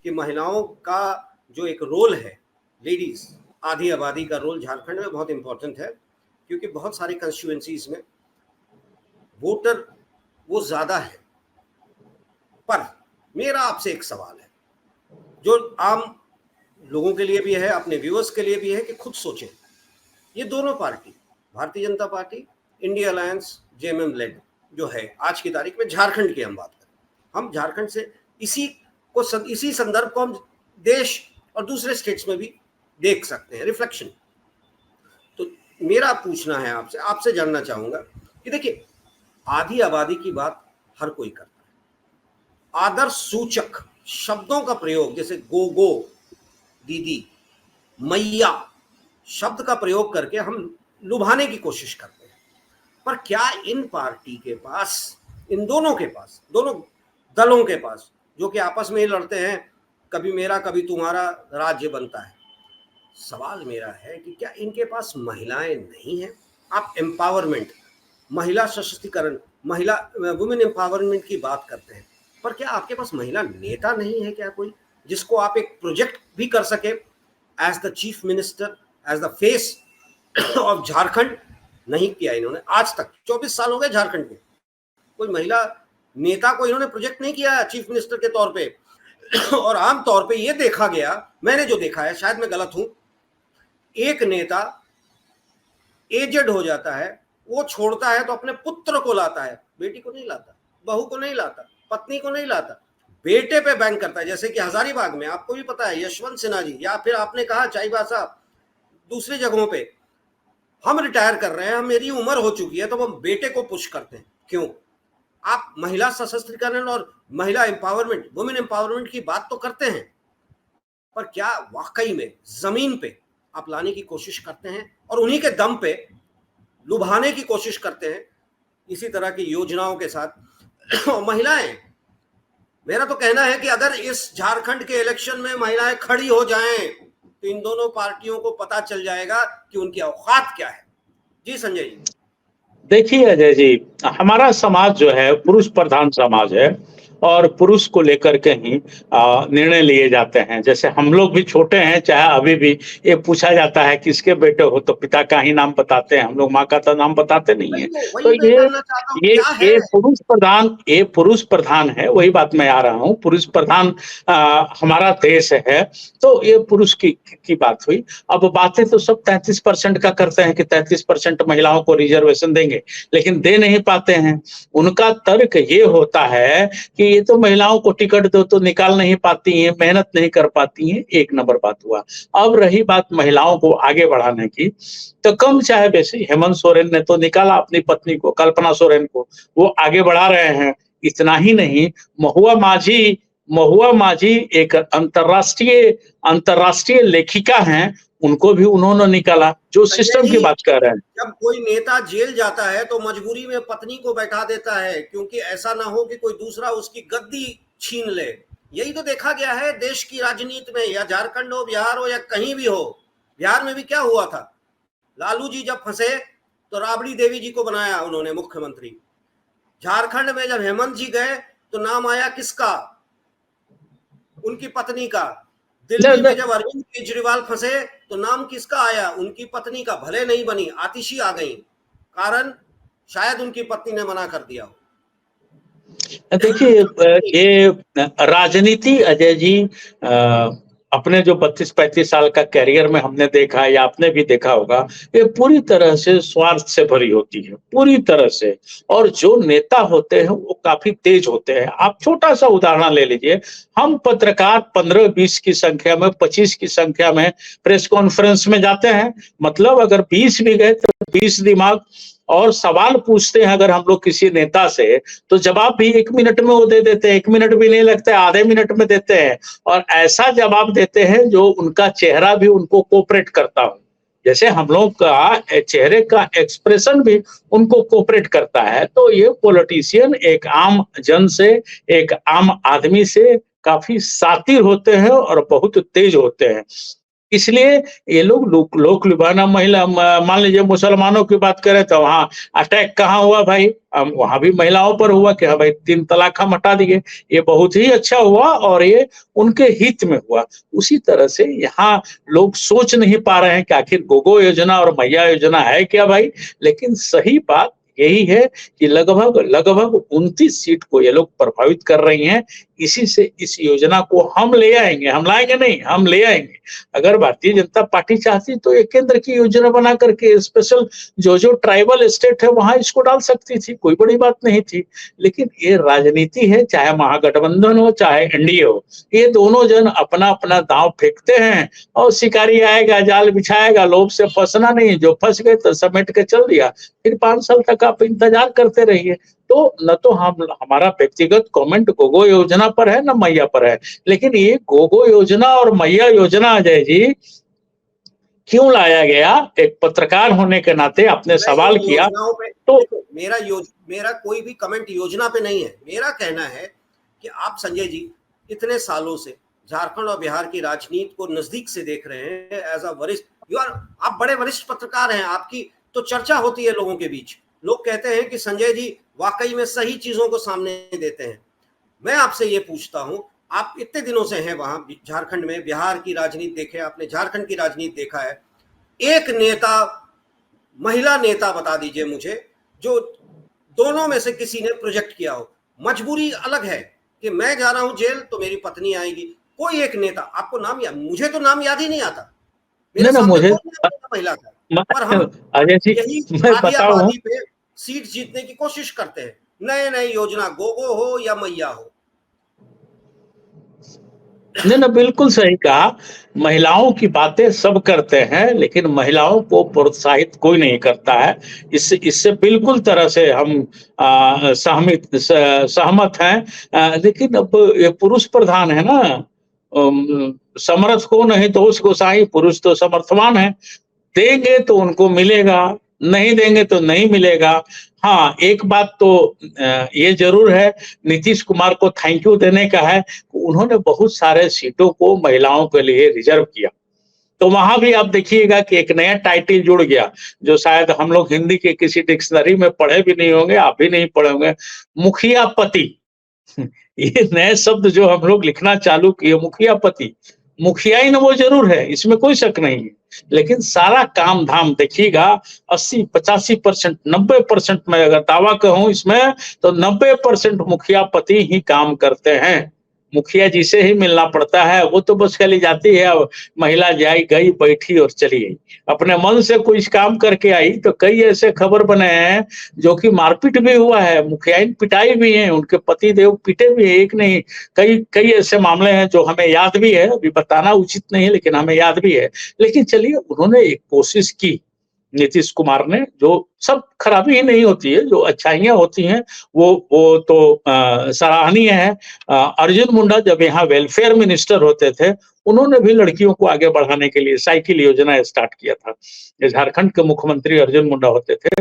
कि महिलाओं का जो एक रोल है, लेडीज आधी आबादी का रोल झारखंड में बहुत इंपॉर्टेंट है, क्योंकि बहुत सारी कंस्टिट्यूएंसीज में वोटर वो ज्यादा है। पर मेरा आपसे एक सवाल है जो आम लोगों के लिए भी है, अपने व्यूअर्स के लिए भी है, कि खुद सोचें, ये दोनों party, Bharatiya Janata Party, India alliance, JMM led जो है आज की तारीख में, झारखंड की हम बात करें, हम झारखंड से इसी संदर्भ को हम देश और दूसरे स्टेट्स में भी देख सकते हैं, रिफ्लेक्शन। तो मेरा पूछना है आपसे जानना चाहूंगा कि देखिए, आधी आबादी की बात हर कोई करता है, आदर्श सूचक शब्दों का प्रयोग जैसे गो, दीदी, मैया शब्द का प्रयोग करके हम लुभाने की कोशिश करते हैं। पर क्या इन पार्टी के पास, इन दोनों के पास, दोनों दलों के पास, जो कि आपस में ही लड़ते हैं, कभी मेरा कभी तुम्हारा राज्य बनता है, सवाल मेरा है कि क्या इनके पास महिलाएं नहीं हैं? आप एम्पावरमेंट, महिला सशक्तिकरण, महिला वुमेन एम्पावरमेंट की बात करते हैं, पर क्या आपके पास महिला नेता नहीं है क्या कोई, जिसको आप एक प्रोजेक्ट भी कर सके as the chief minister, as the face of Jharkhand? नहीं किया इन्होंने आज तक, 24 साल हो गए झारखंड के, कोई महिला नेता को इन्होंने प्रोजेक्ट नहीं किया चीफ मिनिस्टर के तौर पे। और आम तौर पे ये देखा गया, मैंने जो देखा है, शायद मैं गलत हूं, एक नेता एजेड हो जाता है, वो छोड़ता है तो अपने पुत्र को लाता है, बेटी को नहीं लाता, बहू को नहीं लाता, पत्नी को नहीं लाता, बेटे पे बैंक करता है। जैसे कि हजारीबाग में आपको भी पता है, यशवंत सिन्हा जी, या फिर आपने कहा चाहिबा साहब, दूसरी जगहों पे हम रिटायर कर रहे हैं, मेरी उम्र हो चुकी है, तो हम बेटे को पुश करते हैं। क्यों? आप महिला सशक्तिकरण और महिला एम्पावरमेंट, वुमेन एम्पावरमेंट की बात तो करते हैं, पर क्या वाकई में जमीन पे आप लाने की कोशिश करते हैं और उन्हीं के दम पे लुभाने की कोशिश करते हैं इसी तरह की योजनाओं के साथ? महिलाएं, मेरा तो कहना है कि अगर इस झारखंड के इलेक्शन में महिलाएं खड़ी हो जाएं तो इन दोनों पार्टियों को पता चल जाएगा कि उनकी औकात क्या है। जी संजय जी। देखिए अजय जी, हमारा समाज जो है पुरुष प्रधान समाज है और पुरुष को लेकर के ही निर्णय लिए जाते हैं। जैसे हम लोग भी छोटे हैं, चाहे अभी भी ये पूछा जाता है किसके बेटे हो तो पिता का ही नाम बताते हैं, हम लोग माँ का तो नाम बताते नहीं है। तो ये पुरुष प्रधान है, वही बात मैं आ रहा हूँ, पुरुष प्रधान हमारा देश है, तो ये पुरुष की बात हुई। अब बातें तो सब 33% का करते हैं कि 33% महिलाओं को रिजर्वेशन देंगे, लेकिन दे नहीं पाते हैं। उनका तर्क ये होता है कि ये तो महिलाओं को टिकट दो तो निकाल नहीं पाती हैं, मेहनत नहीं कर पाती हैं। एक नंबर बात हुआ। अब रही बात महिलाओं को आगे बढ़ाने की, तो कम चाहे बेसी हेमंत सोरेन ने तो निकाला अपनी पत्नी को, कल्पना सोरेन को, वो आगे बढ़ा रहे हैं। इतना ही नहीं, महुआ माझी एक अंतरराष्ट्रीय लेखिका हैं, उनको भी उन्होंने निकाला, जो सिस्टम की बात कर रहे हैं। जब कोई नेता जेल जाता है तो मजबूरी में पत्नी को बैठा देता है, क्योंकि ऐसा ना हो कि कोई दूसरा उसकी गद्दी छीन ले। यही तो देखा गया है देश की राजनीति में, या झारखंड हो, बिहार हो, या कहीं भी हो। बिहार में भी क्या हुआ था, लालू जी जब फंसे तो राबड़ी देवी जी को बनाया उन्होंने मुख्यमंत्री। झारखंड में जब हेमंत जी गए तो नाम आया किसका? उनकी पत्नी का। दिल्ली में जब अरविंद केजरीवाल फंसे तो नाम किसका आया? उनकी पत्नी का। भले नहीं बनी, आतिशी आ गई, कारण शायद उनकी पत्नी ने मना कर दिया हो। देखिए, ये राजनीति अजय जी अपने जो 32-35 साल का कैरियर में हमने देखा, या आपने भी देखा होगा, ये पूरी तरह से स्वार्थ से भरी होती है, पूरी तरह से। और जो नेता होते हैं वो काफी तेज होते हैं। आप छोटा सा उदाहरण ले लीजिए, हम पत्रकार 15-20 की संख्या में, 25 की संख्या में प्रेस कॉन्फ्रेंस में जाते हैं, मतलब अगर 20 भी गए तो 20 दिमाग, और सवाल पूछते हैं अगर हम लोग किसी नेता से, तो जवाब भी 1 मिनट में वो दे देते हैं, 1 मिनट भी नहीं लगता है, आधे मिनट में देते हैं। और ऐसा जवाब देते हैं जो उनका चेहरा भी उनको कोऑपरेट करता हो, जैसे हम लोग का चेहरे का एक्सप्रेशन भी उनको कोऑपरेट करता है। तो ये पॉलिटिशियन एक आम जन से, एक आम आदमी से काफी शातिर होते हैं और बहुत तेज होते हैं। इसलिए ये लोक लुभाना महिला मान लीजिए मुसलमानों की बात करें तो वहाँ अटैक कहाँ हुआ भाई, वहां भी महिलाओं पर हुआ कि हाँ भाई 3 तलाक हम हटा दिए। ये बहुत ही अच्छा हुआ और ये उनके हित में हुआ। उसी तरह से यहाँ लोग सोच नहीं पा रहे हैं कि आखिर गोगो योजना और मैया योजना है क्या भाई। लेकिन सही बात यही है कि लगभग लगभग 29 सीट को ये लोग प्रभावित कर रही हैं। इसी से इस योजना को हम ले आएंगे, हम लाएंगे नहीं, हम ले आएंगे। अगर भारतीय जनता पार्टी चाहती तो एक केंद्र की योजना बना करके स्पेशल जो ट्राइबल स्टेट है वहां इसको डाल सकती थी, कोई बड़ी बात नहीं थी। लेकिन ये राजनीति है, चाहे महागठबंधन हो चाहे एनडीए हो, ये दोनों जन अपना अपना दांव फेंकते हैं और शिकारी आएगा जाल बिछाएगा, लोभ से फंसना नहीं, जो फंस गए तो समेट के चल दिया, फिर 5 साल तक आप इंतजार करते रहिए। तो न तो हम हमारा व्यक्तिगत कमेंट गोगो योजना पर है न मैया पर है, लेकिन ये गोगो योजना और मैया योजना अजय जी क्यों लाया गया, एक पत्रकार होने के नाते आपने मैं सवाल किया योजनाओं पे तो देखो, मेरा कोई भी कमेंट योजना पे नहीं है। मेरा कहना है कि आप संजय जी इतने सालों से झारखंड और बिहार की राजनीति को नजदीक से देख रहे हैं एज अ वरिष्ठ, आप बड़े वरिष्ठ पत्रकार हैं, आपकी तो चर्चा होती है लोगों के बीच। लोग कहते हैं कि संजय जी वाकई में सही चीजों को सामने देते हैं। मैं आपसे ये पूछता हूं, आप इतने दिनों से हैं वहां झारखंड में, बिहार की राजनीति देखे आपने, झारखंड की राजनीति देखा है, एक नेता, महिला नेता बता दीजिए मुझे जो दोनों में से किसी ने प्रोजेक्ट किया हो। मजबूरी अलग है कि मैं जा रहा हूं जेल तो मेरी पत्नी आएगी, कोई एक नेता आपको नाम याद, मुझे तो नाम याद ही नहीं आता, मेरे नहीं ना सामने मुझे कोई नहीं आता महिला का। पर हम अजय जी यही मैं आधी बताऊं, आबादी पे सीट जीतने की कोशिश करते हैं, नए नए योजना, गोगो हो या मैया हो। नहीं ना बिल्कुल सही कहा। महिलाओं की बातें सब करते हैं लेकिन महिलाओं को प्रोत्साहित कोई नहीं करता है। इससे इससे बिल्कुल तरह से हम सहमत हैं। लेकिन अब ये पुरुष प्रधान है ना, समर्थ को नहीं तो उसको साई, पुरुष तो समर्थवान है, देंगे तो उनको मिलेगा, नहीं देंगे तो नहीं मिलेगा। हाँ, एक बात तो ये ज़रूर है, नीतीश कुमार को थैंक यू देने का है, उन्होंने बहुत सारे सीटों को महिलाओं के लिए रिज़र्व किया। तो वहाँ भी आप देखिएगा कि एक नया टाइटल जुड़ गया, जो शायद हम लोग हिंदी के किसी डिक्शनरी में पढ़े भी नहीं होंगे, आप भी नहीं पढ़े होंगे, मुखिया पति। ये नए शब्द जो हम लोग लिखना चालू किए, मुखिया पति। मुखिया ही ना वो जरूर है, इसमें कोई शक नहीं है, लेकिन सारा काम धाम देखिएगा 80-85%, 90% मैं अगर दावा कहूं इसमें तो 90% मुखिया पति ही काम करते हैं। मुखिया जी से ही मिलना पड़ता है, वो तो बस खाली जाती है, महिला जाई गई बैठी और चली गई, अपने मन से कुछ काम करके आई। तो कई ऐसे खबर बने हैं जो कि मारपीट भी हुआ है, मुखियाइन पिटाई भी है, उनके पति देव पीटे भी है, एक नहीं कई कई ऐसे मामले हैं जो हमें याद भी है, अभी बताना उचित नहीं है लेकिन हमें याद भी है। लेकिन चलिए उन्होंने एक कोशिश की नीतीश कुमार ने, जो सब खराबी ही नहीं होती है, जो अच्छाइयां होती हैं वो तो सराहनीय है। अर्जुन मुंडा जब यहाँ वेलफेयर मिनिस्टर होते थे, उन्होंने भी लड़कियों को आगे बढ़ाने के लिए साइकिल योजना स्टार्ट किया था। झारखंड के मुख्यमंत्री अर्जुन मुंडा होते थे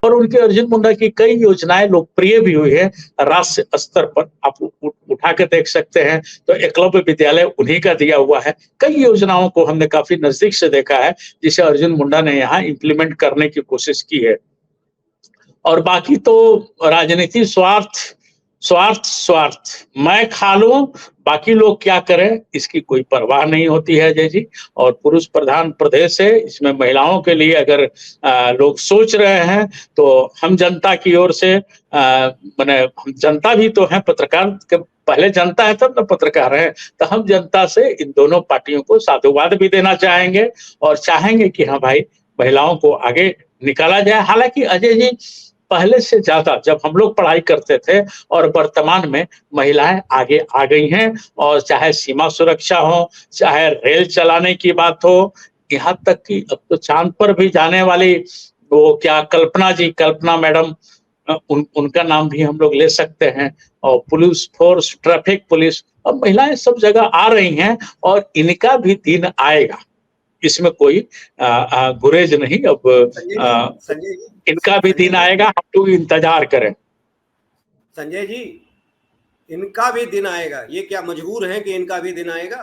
और उनके अर्जुन मुंडा की कई योजनाएं लोकप्रिय भी हुई है राज्य स्तर पर, आप उठा के देख सकते हैं। तो एकलव्य विद्यालय उन्हीं का दिया हुआ है। कई योजनाओं को हमने काफी नजदीक से देखा है जिसे अर्जुन मुंडा ने यहाँ इम्प्लीमेंट करने की कोशिश की है। और बाकी तो राजनीति स्वार्थ स्वार्थ स्वार्थ, मैं खा लूं बाकी लोग क्या करें इसकी कोई परवाह नहीं होती है अजय जी। और पुरुष प्रधान प्रदेश है, इसमें महिलाओं के लिए अगर लोग सोच रहे हैं तो हम जनता की ओर से माने हम जनता भी तो है, पत्रकार के पहले जनता है तब न पत्रकार है, तो हम जनता से इन दोनों पार्टियों को साधुवाद भी देना चाहेंगे और चाहेंगे कि हाँ भाई महिलाओं को आगे निकाला जाए। हालांकि अजय जी पहले से ज्यादा जब हम लोग पढ़ाई करते थे और वर्तमान में महिलाएं आगे आ गई हैं, और चाहे सीमा सुरक्षा हो, चाहे रेल चलाने की बात हो, यहाँ तक कि अब तो चांद पर भी जाने वाली वो क्या कल्पना जी, कल्पना मैडम, उनका नाम भी हम लोग ले सकते हैं, और पुलिस फोर्स, ट्रैफिक पुलिस, अब महिलाएं सब जगह आ रही हैं और इनका भी दिन आएगा, इसमें कोई गुरेज नहीं। अब संजय जी, इनका भी दिन आएगा, हम लोग इंतजार करें। संजय जी इनका भी दिन आएगा, ये क्या मजबूर हैं कि इनका भी दिन आएगा?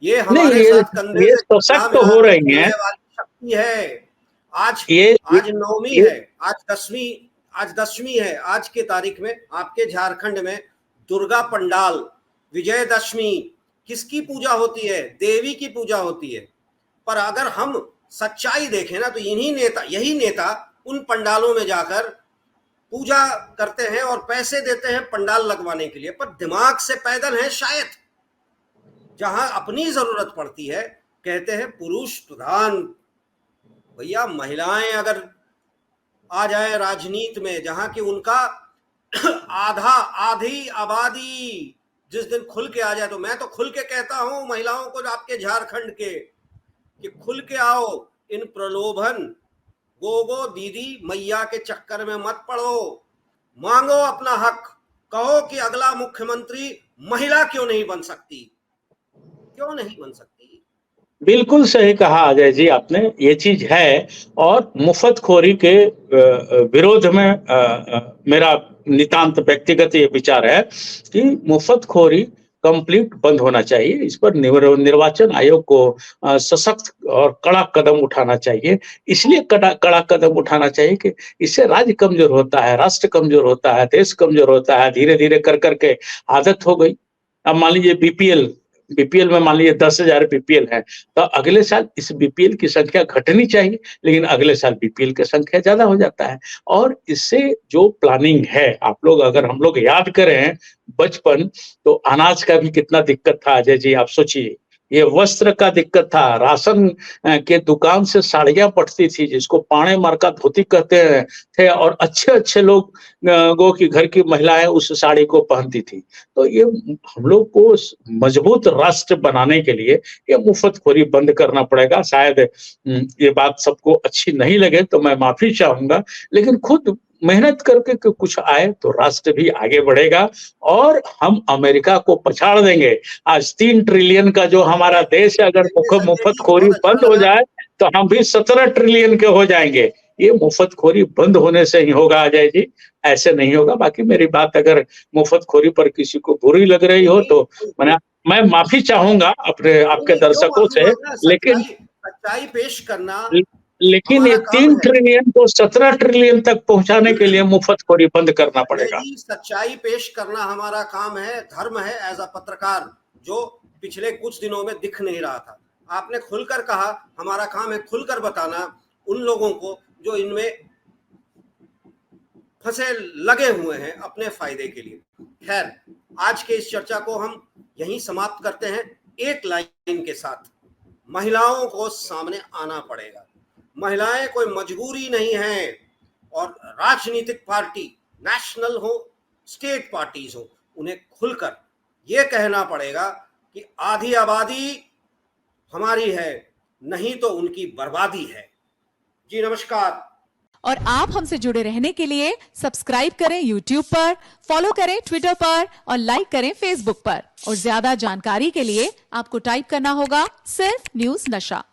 ये नहीं, हमारे साथ कंधे ये से कंधा सशक्त मिला हो कर रही हैं। चलने वाली शक्ति है। आज ये आज नवमी ये है, आज दशमी है। आज के तारीख में आपके झारखंड में दुर्गा पंडाल, विजयदशमी किसकी पूजा होती है? देवी की पूजा होती है। पर अगर हम सच्चाई देखें ना, तो यही नेता उन पंडालों में जाकर पूजा करते हैं और पैसे देते हैं पंडाल लगवाने के लिए, पर दिमाग से पैदल है शायद। जहां अपनी जरूरत पड़ती है, कहते हैं पुरुष प्रधान। भैया, महिलाएं अगर आ जाए राजनीति में, जहां की उनका आधी आबादी जिस दिन खुल के आ जाए, तो मैं तो खुल के कहता हूं महिलाओं को आपके झारखंड के, कि खुल के आओ, इन प्रलोभन गोगो दीदी मैया के चक्कर में मत पड़ो, मांगो अपना हक। कहो कि अगला मुख्यमंत्री महिला क्यों नहीं बन सकती, क्यों नहीं बन सकती। बिल्कुल सही कहा अजय जी आपने, ये चीज है। और मुफ्तखोरी के विरोध में मेरा नितांत व्यक्तिगत ये विचार है कि मुफ्तखोरी कंप्लीट बंद होना चाहिए। इस पर निर्वाचन आयोग को सशक्त और कड़ा कदम उठाना चाहिए। इसलिए कड़ा कदम उठाना चाहिए कि इससे राज्य कमजोर होता है, राष्ट्र कमजोर होता है, देश कमजोर होता है। धीरे धीरे कर करके आदत हो गई। अब मान लीजिए बीपीएल में मान लीजिए 10,000 बीपीएल है, तो अगले साल इस बीपीएल की संख्या घटनी चाहिए, लेकिन अगले साल बीपीएल की संख्या ज्यादा हो जाता है। और इससे जो प्लानिंग है, अगर हम लोग याद करें बचपन, तो अनाज का भी कितना दिक्कत था अजय जी, आप सोचिए। ये वस्त्र का दिक्कत था, राशन के दुकान से साड़ियां पटती थी, जिसको पाणे मार्का धोती कहते थे, और अच्छे अच्छे लोगों की घर की महिलाएं उस साड़ी को पहनती थी। तो ये हम लोग को मजबूत राष्ट्र बनाने के लिए ये मुफ्तखोरी बंद करना पड़ेगा। शायद ये बात सबको अच्छी नहीं लगे तो मैं माफी चाहूंगा, लेकिन खुद मेहनत करके कुछ आए तो राष्ट्र भी आगे बढ़ेगा और हम अमेरिका को पछाड़ देंगे। आज 3 ट्रिलियन का जो हमारा देश है, अगर संजय जी, मुफ्तखोरी बहुत अच्छा बंद हो लगा। जाए तो हम भी 17 ट्रिलियन के हो जाएंगे। ये मुफ्तखोरी बंद होने से ही होगा अजय जी, ऐसे नहीं होगा। बाकी मेरी बात अगर मुफ्तखोरी पर किसी को बुरी लग रही हो तो मैं माफी चाहूंगा अपने आपके नहीं, क्यों दर्शकों माफी से, मांगना? लेकिन सच्चाई पेश करना लेकिन ये हमारा काम 3 है। ट्रिलियन को 17 ट्रिलियन तक पहुंचाने के लिए मुफ्तखोरी बंद करना संजय पड़ेगा। जी, सच्चाई पेश करना हमारा काम है, धर्म है एज अ पत्रकार, जो पिछले कुछ दिनों में दिख नहीं रहा था। आपने खुलकर कहा, हमारा काम है खुलकर बताना उन लोगों को जो इनमें फंसे लगे हुए हैं अपने फायदे के लिए। खैर, आज के इस चर्चा को हम यहीं समाप्त करते हैं एक लाइन के साथ। महिलाओं को सामने आना पड़ेगा। महिलाएं कोई मजबूरी नहीं है, और राजनीतिक पार्टी, नेशनल हो, स्टेट पार्टीज हो, उन्हें खुलकर यह कहना पड़ेगा कि आधी आबादी हमारी है, नहीं तो उनकी बर्बादी है। जी नमस्कार। और आप हमसे जुड़े रहने के लिए सब्सक्राइब करें YouTube पर, फॉलो करें ट्विटर पर और लाइक करें Facebook पर। और ज्यादा जानकारी के लिए आपको टाइप करना होगा सिर्फ न्यूज नशा।